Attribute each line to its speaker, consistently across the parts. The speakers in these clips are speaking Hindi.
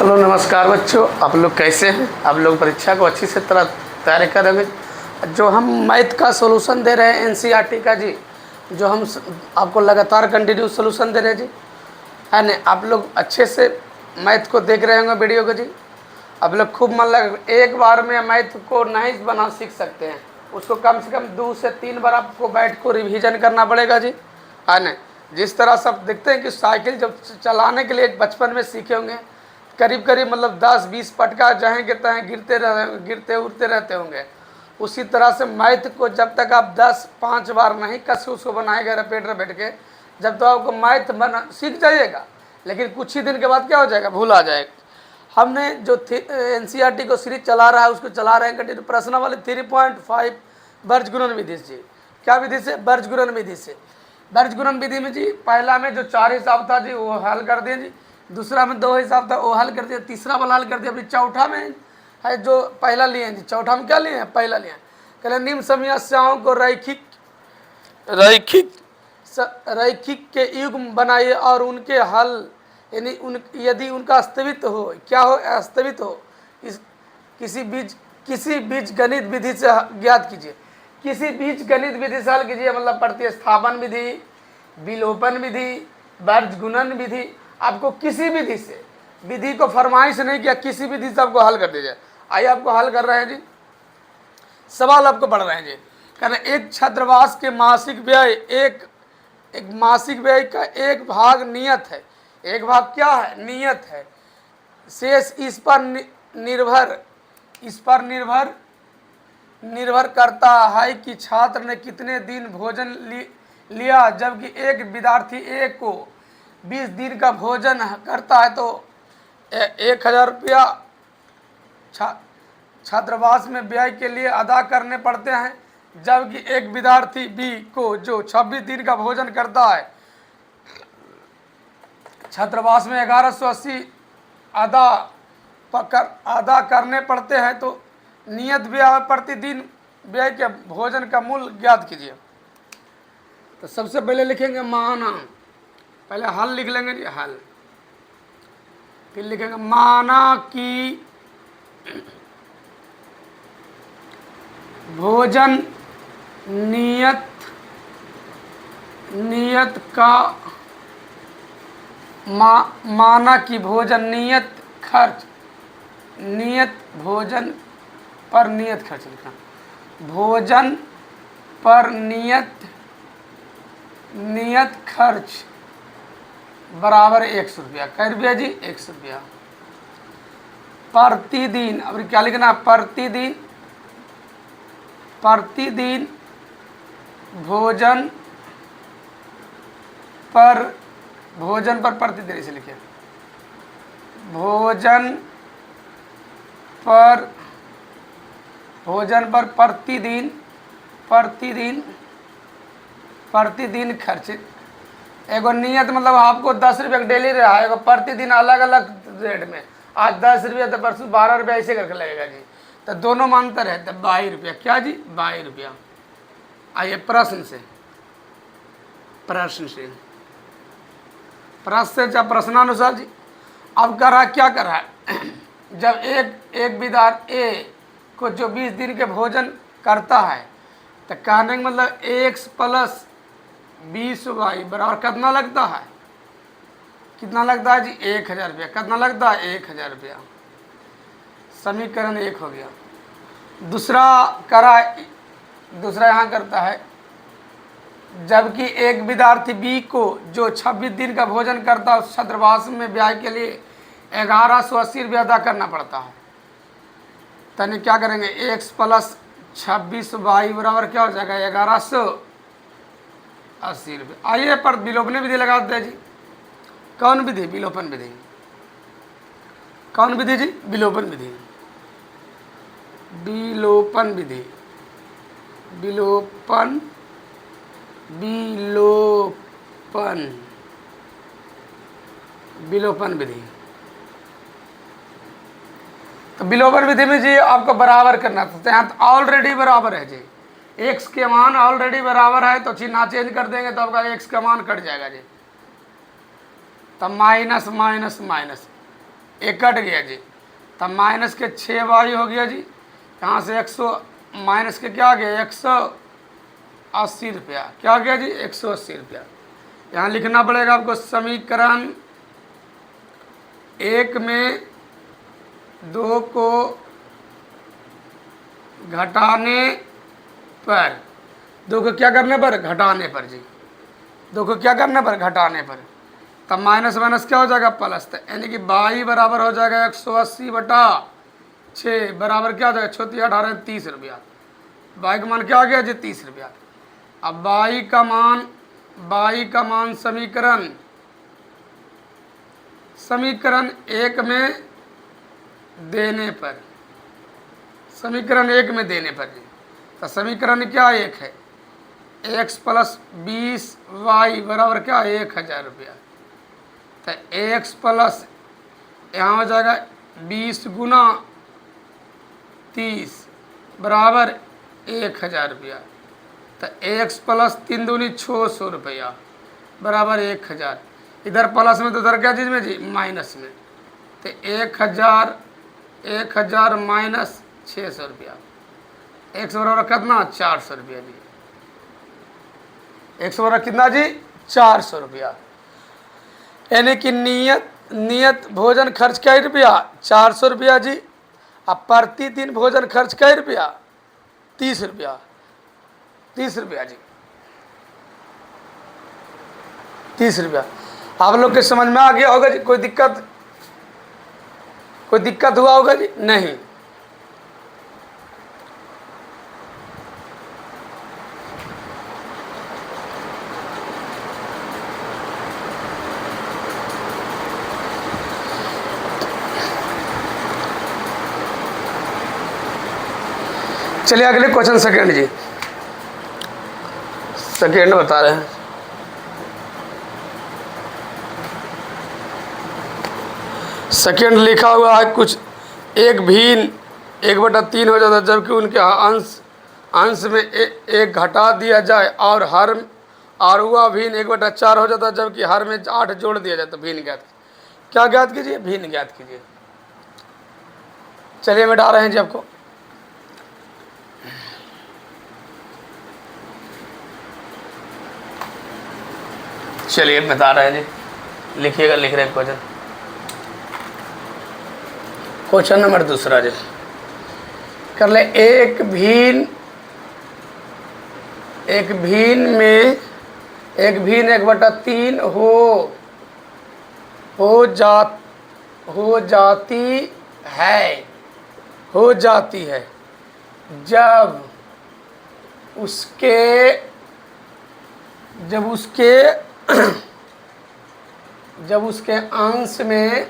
Speaker 1: हेलो नमस्कार बच्चों, आप लोग कैसे हैं। आप लोग परीक्षा को अच्छी से तरह तैयारी करेंगे। जो हम मैथ का सॉल्यूशन दे रहे हैं एनसीईआरटी का जी, जो हम आपको लगातार कंटिन्यूस सॉल्यूशन दे रहे हैं जी, है ना। आप लोग अच्छे से मैथ को देख रहे होंगे वीडियो को जी। आप लोग खूब मन लगा, एक बार में मैथ को नहीं बना सीख सकते हैं, उसको कम से कम 2 से 3 बार आपको बैठ को रिवीजन करना पड़ेगा जी, है ना। जिस तरह सब देखते हैं कि साइकिल जब चलाने के लिए बचपन में सीखे होंगे, करीब करीब मतलब 10-20 पटका जहाँ गिरते हैं गिरते उड़ते रहते होंगे। उसी तरह से मैथ को जब तक आप 10-5 बार नहीं कस के उसको बनाएगा रपेट के, जब तो आपको मैथ बना सीख जाइएगा, लेकिन कुछ ही दिन के बाद क्या हो जाएगा, भूल आ जाएगा। हमने जो एनसीईआरटी को सीरीज चला रहा है उसको चला रहे हैं कंटिन्यू प्रश्न वाले 3.5 वर्गगुणन विधि से। क्या विधि से? वर्गगुणन विधि से। वर्गगुणन विधि में जी पहला में जो 4 हिसाब था जी वो हल कर दिए जी, दूसरा में 2 हिसाब था वो हल कर दिया, तीसरा वाला हल कर दिया। अभी चौथा में है जो पहला लिए हैं जी, चौथा में क्या लिए हैं, पहला लिए हैं। कहले निम्न समस्याओं को रैखिक के युग्म बनाइए और उनके हल यानी यदि उनका अस्तित्व हो, क्या हो, अस्तित्व हो, किसी बीज गणित विधि से ज्ञात कीजिए। किसी बीज गणित विधि से हल कीजिए, मतलब प्रतिस्थापन विधि, विलोपन विधि, वर्गगुणन विधि। आपको किसी विधि से, विधि को फरमाइश नहीं किया, किसी विधि से आपको हल कर दीजिए। आइए आपको हल कर रहे हैं जी, सवाल आपको पढ़ रहे हैं जी। कहना एक छात्रावास के मासिक व्यय एक मासिक व्यय का एक भाग नियत है, एक भाग क्या है, नियत है। शेष इस पर निर्भर करता है कि छात्र ने कितने दिन भोजन लिया। जबकि एक विद्यार्थी एक को 20 दिन का भोजन करता है तो 1000 रुपया छात्रावास में व्यय के लिए अदा करने पड़ते हैं। जबकि एक विद्यार्थी बी को जो 26 दिन का भोजन करता है छात्रावास में 1180 अदा करने पड़ते हैं। तो नियत व्यय प्रतिदिन व्यय के भोजन का मूल्य ज्ञात कीजिए। तो सबसे पहले लिखेंगे माना, पहले हल लिख लेंगे जी, हल, फिर लिखेंगे माना कि भोजन नियत का माना कि भोजन नियत खर्च, नियत भोजन पर नियत खर्च लिखा, भोजन पर नियत खर्च बराबर 100 रुपया। कै रुपया जी? 100 रुपया प्रतिदिन। अब क्या लिखना? प्रतिदिन भोजन पर प्रतिदिन इसे लिखे, भोजन पर प्रतिदिन खर्च। एगो नियत मतलब आपको 10 रुपया डेली रहा है, एगो प्रतिदिन अलग अलग रेट में, आज 10 रुपया तो परसों 12 रुपया ऐसे करके लगेगा जी। तो दोनों में अंतर है, तो 22 रुपया। क्या जी? 22 रुपया। आइए प्रश्न से प्रश्नानुसार जी। अब कर रहा क्या कर रहा है जब एक विद्यार्थी ए को जो 20 दिन के भोजन करता है, तो कहने का मतलब x + 20y बराबर कितना लगता है? कितना लगता है जी? 1000 रुपया। कितना लगता है? 1000 रुपया। समीकरण 1 हो गया। दूसरा यहाँ करता है, जबकि एक विद्यार्थी बी को जो 26 दिन का भोजन करता है उस छात्रावास में व्यय के लिए 1180 रुपया अदा करना पड़ता है। तनि क्या करेंगे? x + 26y बराबर क्या हो जाएगा? 1180 रुपये। आइए पर विलोपन विधि लगा देते हैं जी। कौन विधि? विलोपन विधि। कौन विधि जी? विलोपन विधि। विलोपन विधि, विलोपन विधि। तो विलोपन विधि में जी आपको बराबर करना था, यहाँ तो ऑलरेडी बराबर है जी, x के मान ऑलरेडी बराबर है, तो चिन्ह चेंज कर देंगे तो आपका x का मान कट जाएगा जी। तो माइनस माइनस माइनस ये कट गया जी, तब माइनस के 6y हो गया जी। यहाँ से 100 माइनस के क्या आ गया 180 रुपया, क्या आ गया जी 180 रुपया। यहाँ लिखना पड़ेगा आपको समीकरण 1 में 2 को घटाने पर, 2 को क्या करने पर घटाने पर जी, 2 को क्या करने पर घटाने पर, तब माइनस माइनस क्या हो जाएगा प्लस, यानी कि y बराबर हो जाएगा 180/6 बराबर क्या हो जाएगा 18 30 रुपया। y का मान क्या आ गया जी 30 रुपया। अब y का मान समीकरण 1 में देने पर, समीकरण 1 में देने पर जी, तो समीकरण क्या 1 है, x + 20y बराबर क्या 1000 रुपया। तो x प्लस यहाँ हो जाएगा 20 गुना 30 बराबर 1000 रुपया। तो x प्लस 3 दूनी 600 रुपया बराबर 1000। इधर प्लस में तो उधर क्या चीज़ में जी माइनस में, तो 1000 माइनस 600 रुपया, x बराबर कितना 400 रुपया जी, x बराबर कितना जी 400 रुपया। यानी कि नियत भोजन खर्च क्या रुपया 400 रुपया जी। अब प्रतिदिन भोजन खर्च क्या रुपया 30 रुपया, 30 रुपया जी, 30 रुपया। आप लोग के समझ में आ गया होगा जी, कोई दिक्कत हुआ होगा जी नहीं। चलिए अगले क्वेश्चन सेकेंड जी, सेकेंड बता रहे हैं। सेकेंड लिखा हुआ है कुछ एक भिन्न 1/3 हो जाता है, जबकि उनके अंश में एक घटा दिया जाए और हर और वह भिन्न 1/4 हो जाता है, जबकि हर में 8 जोड़ दिया जाए तो भिन्न ज्ञात। क्या ज्ञात कीजिए भिन्न ज्ञात कीजिए। चलिए मिटा रहे हैं जी आपको। चलिए बता रहे हैं जी, लिखिएगा, लिख रहे हैं क्वेश्चन नंबर दूसरा जी कर ले। एक भिन्न में 1/3 हो जाती है जब उसके अंश में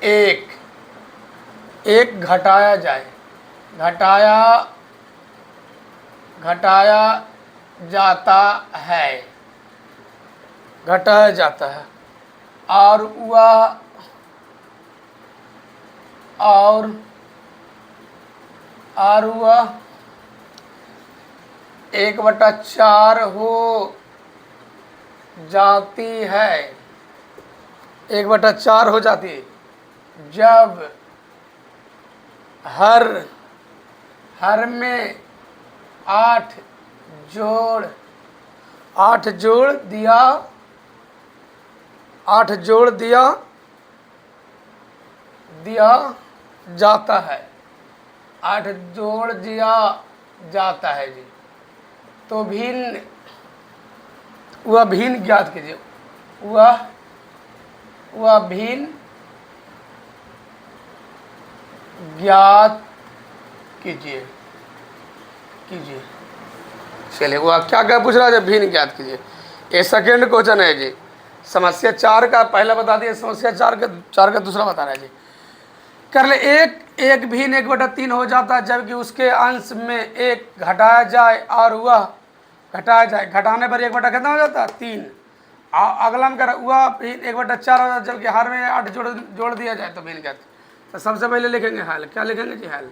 Speaker 1: एक घटाया जाता है और वह 1/4 हो जाती है, 1/4 हो जाती है जब हर में 8 जोड़ दिया जाता है, 8 जोड़ दिया जाता है जी। तो वह भिन्न ज्ञात कीजिए, वह भिन्न ज्ञात कीजिए। चलिए वह क्या पूछ रहा है, भिन्न ज्ञात कीजिए। ये सेकेंड क्वेश्चन है जी। समस्या 4 का पहला बता दिया, समस्या 4 का दूसरा बता रहा है जी। कर ले। एक भिन्न 1/3 हो जाता है जबकि उसके अंश में एक घटाया जाए और वह घटाया जाए, घटाने पर 1 बटा कितना हो जाता है 3। अगला में कर वह भिन्न 1/4 हो जाता है जबकि हर में 8 जोड़ दिया जाए तो भिन्न ज्ञात। तो सबसे पहले लिखेंगे हल। क्या लिखेंगे जी हल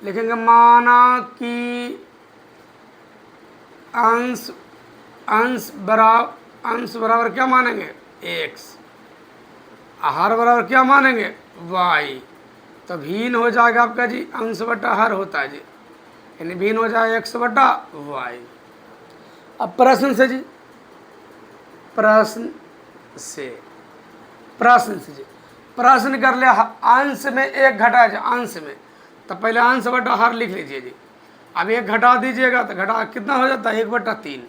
Speaker 1: लिखेंगे, माना कि अंश बराबर क्या मानेंगे x, हर बराबर क्या मानेंगे, वाई। तो भिन्न हो जाएगा आपका जी अंश बटा हर होता है जी, यानी भिन्न हो जाएगा एक्स बटा वाई। अब प्रश्न से जी, प्रश्न से जी प्रश्न कर लिया अंश में एक घटा जाए, अंश में तो पहले अंश बटा हर लिख लीजिए जी। अब एक घटा दीजिएगा तो घटा कितना हो जाता है, 1/3,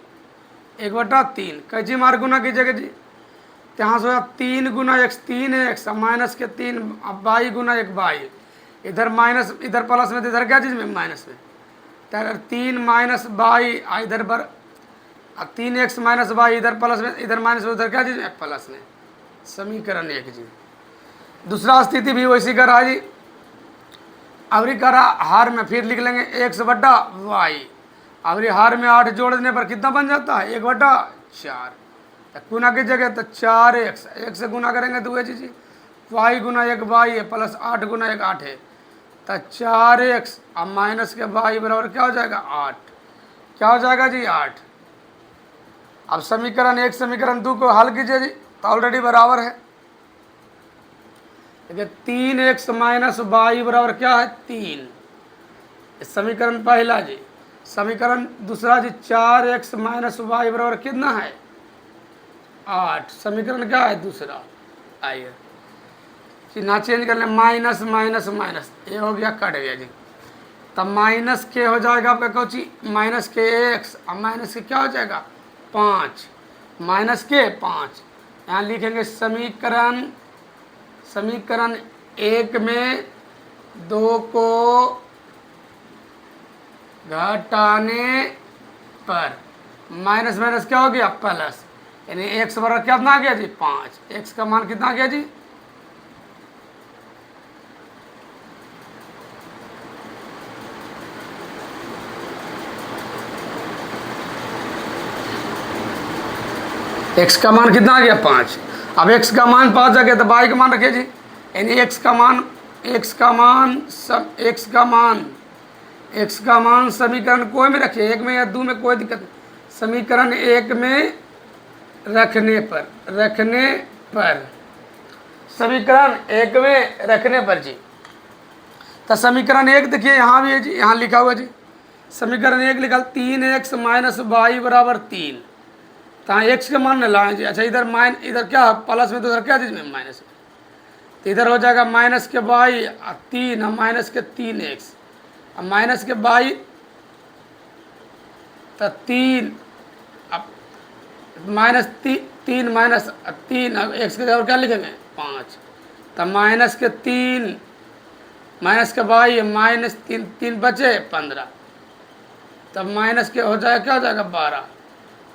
Speaker 1: 1/3 कैची मार गुना कीजिएगा जी, तो यहाँ से हो 3 गुना एक्स, 3x माइनस के 3 बाई गुना 1 इधर माइनस, इधर प्लस में, इधर क्या चीज़ में माइनस में, तो अगर 3 माइनस बाई इधर पर 3x माइनस बाई इधर प्लस में, इधर माइनस में, उधर क्या चीज़ में प्लस में, समीकरण 1 जी। दूसरा स्थिति भी वैसी करा जी, अवरी करा हार में फिर लिख लेंगे एक्स बटा वाई, अवरी हार में 8 जोड़ देने पर कितना बन जाता है, 1/4, गुना की जगह तो 4x, एक से गुना करेंगे तो वही चीज़ वाई गुना 1 बाई है प्लस 8 गुना 1 8 है, तो 4x अब माइनस के बाई बराबर क्या हो जाएगा 8, क्या हो जाएगा जी 8। अब समीकरण 1 समीकरण 2 को हल कीजिए जी, तो ऑलरेडी बराबर है, देखिए 3x माइनस बाई बराबर क्या है 3, समीकरण पहला जी। समीकरण दूसरा जी 4x माइनस वाई बराबर कितना है 8, समीकरण क्या है दूसरा। आइए चिन्ह चेंज कर लें, माइनस माइनस माइनस, ये हो गया कट गया जी, तब माइनस के हो जाएगा आपका कौची माइनस के एक्स, अब माइनस के क्या हो जाएगा 5, माइनस के 5, यहाँ लिखेंगे समीकरण 1 में 2 को घटाने पर माइनस माइनस क्या हो गया प्लस, यानी एक्स बराबर कितना आ गया जी 5, एक्स का मान कितना आ गया जी, एक्स का मान कितना आ गया 5। अब एक्स का मान 5 आ गया तो वाई का मान रखिए जी, यानी एक्स का मान समीकरण कोई में रखिए, 1 में या 2 में कोई दिक्कत नहीं, समीकरण 1 में रखने पर समीकरण 1 में रखने पर जी, तो समीकरण 1 देखिए यहाँ भी है जी, यहाँ लिखा हुआ जी, समीकरण 1 लिखा 3x माइनस बाई बराबर 3, तो एक्स के मान लाएं जी। अच्छा इधर क्या प्लस में, तो उधर क्या चीज़ में माइनस में, तो इधर हो जाएगा माइनस के बाई 3 माइनस के 3x, अब माइनस के बाई तो 3, अब माइनस 3 माइनस 3, अब एक्स के जगह क्या लिखेंगे 5, तो माइनस के 3 माइनस के बाई माइनस 3 बचे 15, तब माइनस के हो जाएगा क्या हो जाएगा 12,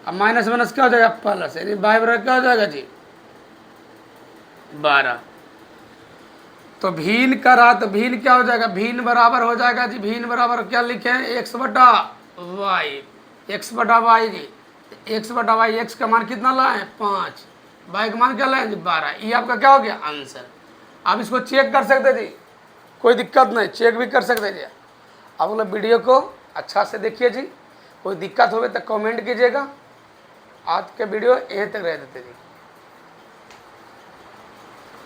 Speaker 1: अब माइनस माइनस क्या हो जाएगा प्लस, यानी बाई बराबर क्या हो जाएगा जी 12। तो भिन्न करा तो भिन्न क्या हो जाएगा, भिन्न बराबर हो जाएगा जी, भिन्न बराबर क्या लिखे हैं एक्स बटा वाई, एक्स बटा वाई जी, एक्स बटा वाई, एक्स का मान कितना लाए 5, वाई का मान क्या लाए जी 12, ये आपका क्या हो गया आंसर। आप इसको चेक कर सकते जी, कोई दिक्कत नहीं, चेक भी कर सकते जी। आप लोग वीडियो को अच्छा से देखिए जी, कोई दिक्कत हो तो कमेंट कीजिएगा। आज के वीडियो यहीं तक रह देते जी।